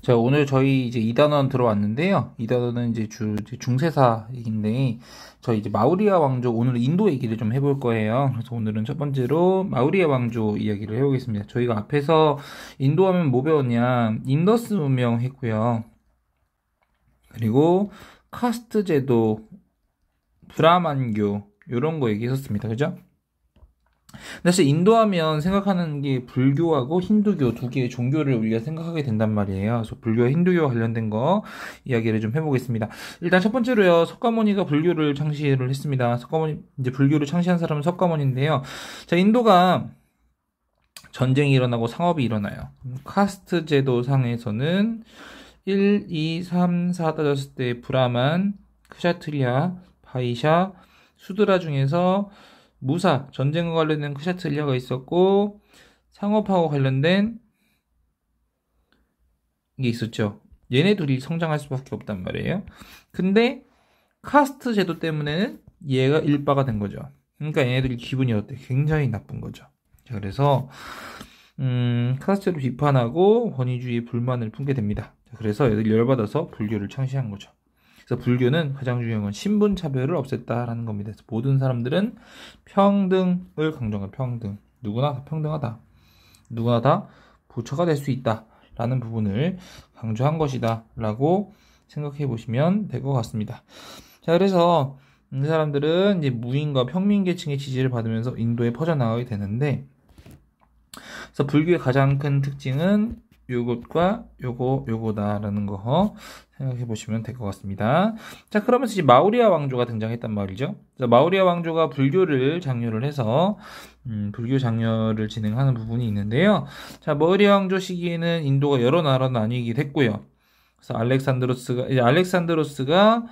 자, 오늘 저희 이제 2단원 들어왔는데요. 2단원은 이제 중세사인데, 저희 이제 마우리아 왕조, 오늘 인도 얘기를 좀 해볼 거예요. 그래서 오늘은 첫 번째로 마우리아 왕조 이야기를 해보겠습니다. 저희가 앞에서 인도 하면 뭐 배웠냐? 인더스 문명 했고요. 그리고 카스트 제도, 브라만교, 요런 거 얘기했었습니다. 그죠? 사실 인도하면 생각하는 게 불교하고 힌두교 두 개의 종교를 우리가 생각하게 된단 말이에요. 그래서 불교와 힌두교 관련된 거 이야기를 좀 해보겠습니다. 일단 첫 번째로요, 석가모니가 불교를 창시를 했습니다. 석가모니, 이제 불교를 창시한 사람은 석가모니인데요. 자, 인도가 전쟁이 일어나고 상업이 일어나요. 카스트 제도 상에서는 1, 2, 3, 4 따졌을 때 브라만, 크샤트리아, 바이샤, 수드라 중에서 무사, 전쟁과 관련된 크샤트리아가 있었고, 상업하고 관련된 게 있었죠. 얘네 둘이 성장할 수밖에 없단 말이에요. 근데 카스트 제도 때문에는 얘가 일바가 된 거죠. 그러니까 얘네들이 기분이 어때? 굉장히 나쁜 거죠. 자, 그래서 카스트를 비판하고 권위주의에 불만을 품게 됩니다. 자, 그래서 얘들이 열받아서 불교를 창시한 거죠. 그래서 불교는 가장 중요한 건 신분차별을 없앴다라는 겁니다. 그래서 모든 사람들은 평등을 강조한 거예요. 평등. 누구나 다 평등하다. 누구나 다 부처가 될 수 있다라는 부분을 강조한 것이다 라고 생각해 보시면 될 것 같습니다. 자, 그래서 이 사람들은 이제 무인과 평민계층의 지지를 받으면서 인도에 퍼져나가게 되는데, 그래서 불교의 가장 큰 특징은 요것과 요거다라는 거 생각해 보시면 될 것 같습니다. 자, 그러면서 이제 마우리아 왕조가 등장했단 말이죠. 그래서 마우리아 왕조가 불교를 장려를 해서 불교 장려를 진행하는 부분이 있는데요. 자, 마우리아 왕조 시기에는 인도가 여러 나라로 나뉘게 됐고요. 그래서 알렉산드로스가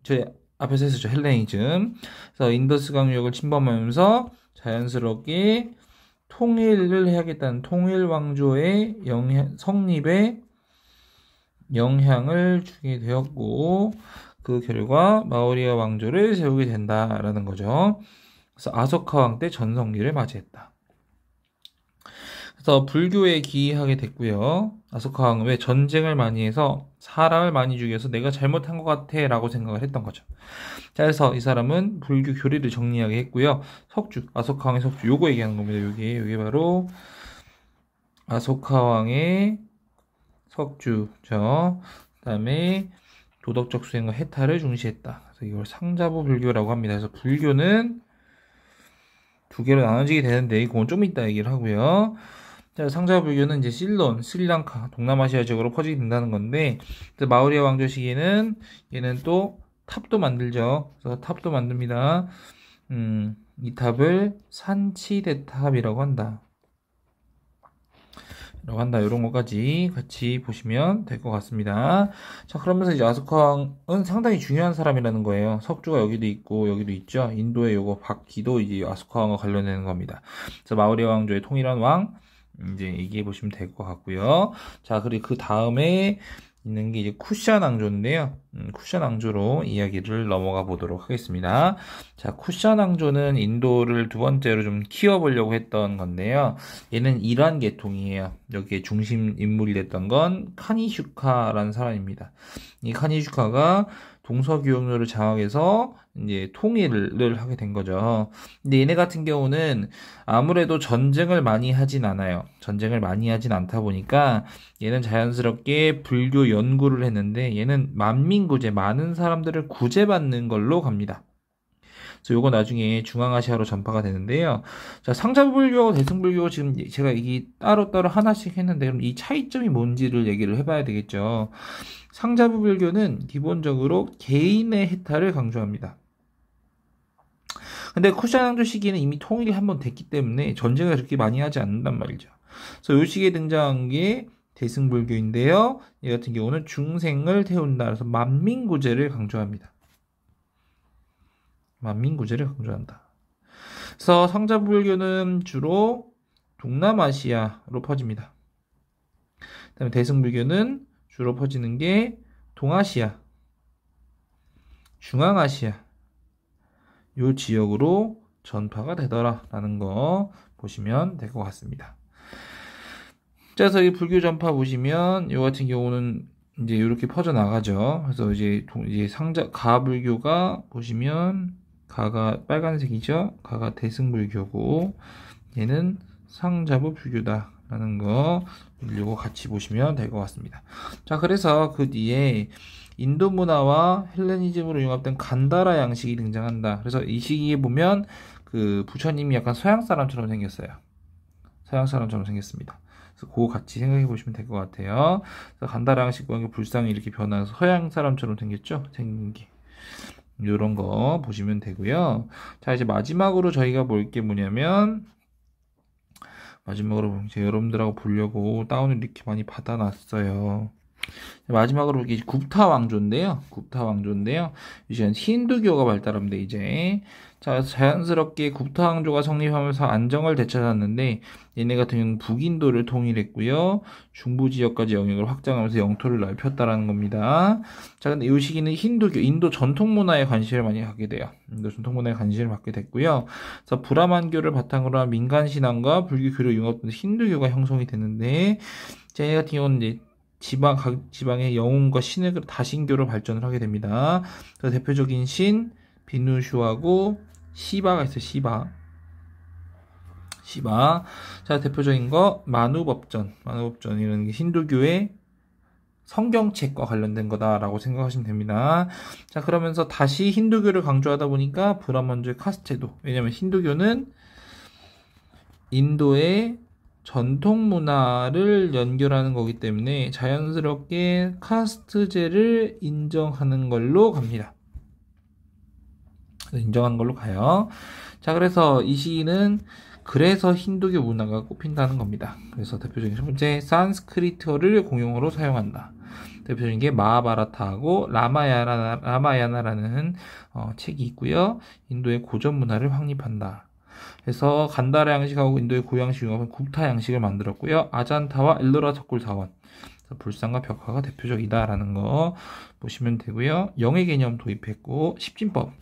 저희 앞에서 했었죠. 헬레니즘. 그래서 인더스 강유역을 침범하면서 자연스럽게 통일을 해야겠다는 통일 왕조의 성립에 영향을 주게 되었고, 그 결과 마우리아 왕조를 세우게 된다라는 거죠. 그래서 아소카 왕 때 전성기를 맞이했다. 그래서 불교에 기이하게 됐고요. 아소카 왕은 왜 전쟁을 많이 해서 사람을 많이 죽여서 내가 잘못한 것 같아 라고 생각을 했던 거죠. 자, 그래서 이 사람은 불교 교리를 정리하게 했고요. 석주, 아소카 왕의 석주, 요거 얘기하는 겁니다. 요게 바로 아소카 왕의 석주죠. 그 다음에 도덕적 수행과 해탈을 중시했다. 그래서 이걸 상자부 불교라고 합니다. 그래서 불교는 두 개로 나눠지게 되는데, 그건 좀 이따 얘기를 하고요. 자, 상자부 불교는 이제 실론, 스리랑카, 동남아시아 지역으로 퍼지게 된다는 건데, 마우리아 왕조 시기에는 얘는 또 탑도 만들죠. 그래서 탑도 만듭니다. 이 탑을 산치대탑이라고 한다. 이런 거까지 같이 보시면 될 것 같습니다. 자, 그러면서 이제 아소카왕은 상당히 중요한 사람이라는 거예요. 석주가 여기도 있고 여기도 있죠. 인도의 요거 박기도 이제 아소카왕과 관련되는 겁니다. 그래서 마우리아 왕조의 통일한 왕 이제 얘기해 보시면 될 것 같고요. 자, 그리고 그 다음에 있는 게 이제 쿠샤 낭조인데요. 쿠샤 낭조로 이야기를 넘어가 보도록 하겠습니다. 자, 쿠샤 낭조는 인도를 두 번째로 좀 키워보려고 했던 건데요. 얘는 이란 계통이에요. 여기에 중심 인물이 됐던 건 카니슈카라는 사람입니다. 이 카니슈카가 동서교역로를 장악해서 이제 통일을 하게 된 거죠. 근데 얘네 같은 경우는 아무래도 전쟁을 많이 하진 않아요. 전쟁을 많이 하진 않다 보니까 얘는 자연스럽게 불교 연구를 했는데, 얘는 만민구제, 많은 사람들을 구제받는 걸로 갑니다. 그래서 요거 나중에 중앙아시아로 전파가 되는데요. 자, 상자불교, 대승불교 지금 제가 이게 따로따로 하나씩 했는데, 그럼 이 차이점이 뭔지를 얘기를 해봐야 되겠죠. 상자불교는 기본적으로 개인의 해탈을 강조합니다. 근데 쿠샤낭조 시기에는 이미 통일이 한번 됐기 때문에 전쟁을 그렇게 많이 하지 않는단 말이죠. 그래서 이 시기에 등장한 게 대승불교인데요. 이 같은 경우는 중생을 태운다. 그래서 만민구제를 강조합니다. 만민구제를 강조한다. 그래서 상자불교는 주로 동남아시아로 퍼집니다. 그다음에 대승불교는 주로 퍼지는 게 동아시아, 중앙아시아 요 지역으로 전파가 되더라라는 거 보시면 될 것 같습니다. 자, 그래서 이 불교 전파 보시면 이 같은 경우는 이제 이렇게 퍼져 나가죠. 그래서 이제 상자 가불교가 보시면 가가 빨간색이죠. 가가 대승불교고 얘는 상자부 불교다라는 거 요거 같이 보시면 될 것 같습니다. 자, 그래서 그 뒤에 인도 문화와 헬레니즘으로 융합된 간다라 양식이 등장한다. 그래서 이 시기에 보면 그 부처님이 약간 서양 사람처럼 생겼어요. 서양 사람처럼 생겼습니다. 그래서 그거 같이 생각해 보시면 될 것 같아요. 그래서 간다라 양식과 불상이 이렇게 변해서 서양 사람처럼 생겼죠? 생긴 게. 이런 거 보시면 되고요. 자, 이제 마지막으로 저희가 볼 게 뭐냐면 마지막으로 이제 여러분들하고 보려고 다운을 이렇게 많이 받아놨어요. 마지막으로 이게 굽타 왕조인데요. 이제 힌두교가 발달합니다. 이제 자, 자연스럽게 굽타 왕조가 성립하면서 안정을 되찾았는데 얘네 같은 경우는 북인도를 통일했고요. 중부 지역까지 영역을 확장하면서 영토를 넓혔다라는 겁니다. 자, 근데 이 시기는 힌두교, 인도 전통 문화에 관심을 많이 갖게 돼요. 인도 전통 문화에 관심을 갖게 됐고요. 그래서 브라만교를 바탕으로 한 민간 신앙과 불교교를 융합된 힌두교가 형성이 됐는데 자, 얘 같은 경우는 이제 각 지방의 영웅과 신의 다신교로 발전을 하게 됩니다. 그래서 대표적인 신 비누슈하고 시바가 있어요. 시바. 자, 대표적인 거 만우법전이라는 게 힌두교의 성경책과 관련된 거다라고 생각하시면 됩니다. 자, 그러면서 다시 힌두교를 강조하다 보니까 브라만조의 카스테도. 왜냐면 힌두교는 인도의 전통 문화를 연결하는 거기 때문에 자연스럽게 카스트제를 인정하는 걸로 갑니다. 인정하는 걸로 가요. 자, 그래서 이 시기는 그래서 힌두교 문화가 꼽힌다는 겁니다. 그래서 대표적인 첫 번째 산스크리트어를 공용어로 사용한다. 대표적인 게 마하바라타하고 라마야나라는 책이 있고요. 인도의 고전 문화를 확립한다. 그래서 간다라 양식하고 인도의 고양식 융합은 굽타 양식을 만들었고요. 아잔타와 엘로라 석굴 사원, 불상과 벽화가 대표적이다라는 거 보시면 되고요. 영의 개념 도입했고 십진법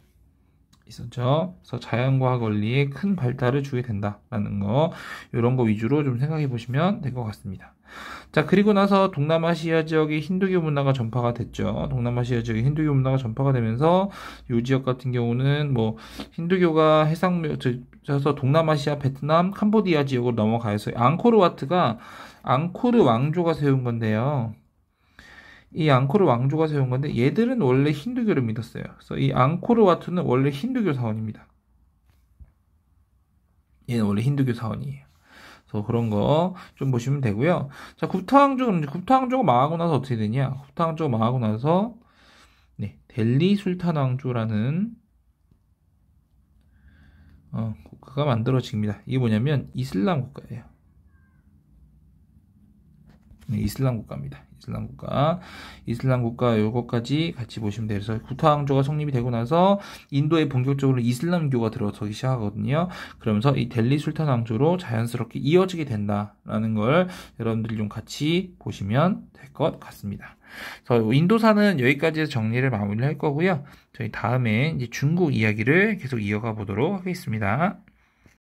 있었죠. 그래서 자연과학 원리에 큰 발달을 주게 된다라는 거 이런 거 위주로 좀 생각해 보시면 될 것 같습니다. 자, 그리고 나서 동남아시아 지역의 힌두교 문화가 전파가 됐죠. 동남아시아 지역의 힌두교 문화가 전파가 되면서 이 지역 같은 경우는 뭐 힌두교가 해서 동남아시아, 베트남, 캄보디아 지역으로 넘어가서 앙코르와트가 앙코르 왕조가 세운 건데요. 이 앙코르 왕조가 세운 건데 얘들은 원래 힌두교를 믿었어요. 그래서 이 앙코르와트는 원래 힌두교 사원입니다. 얘는 원래 힌두교 사원이에요. 그래서 그런 거 좀 보시면 되고요. 자, 굽타 왕조가 망하고 나서 어떻게 되냐? 굽타 왕조가 망하고 나서 델리 술탄 왕조라는 국가가 만들어집니다. 이게 뭐냐면 이슬람 국가예요. 이슬람 국가입니다. 이슬람 국가 요거까지 같이 보시면 돼요. 그래서 굽타 왕조가 성립이 되고 나서 인도에 본격적으로 이슬람교가 들어서기 시작하거든요. 그러면서 이 델리 술탄 왕조로 자연스럽게 이어지게 된다라는 걸 여러분들이 좀 같이 보시면 될 것 같습니다. 그래서 인도사는 여기까지 해서 정리를 마무리할 거고요. 저희 다음에 이제 중국 이야기를 계속 이어가 보도록 하겠습니다.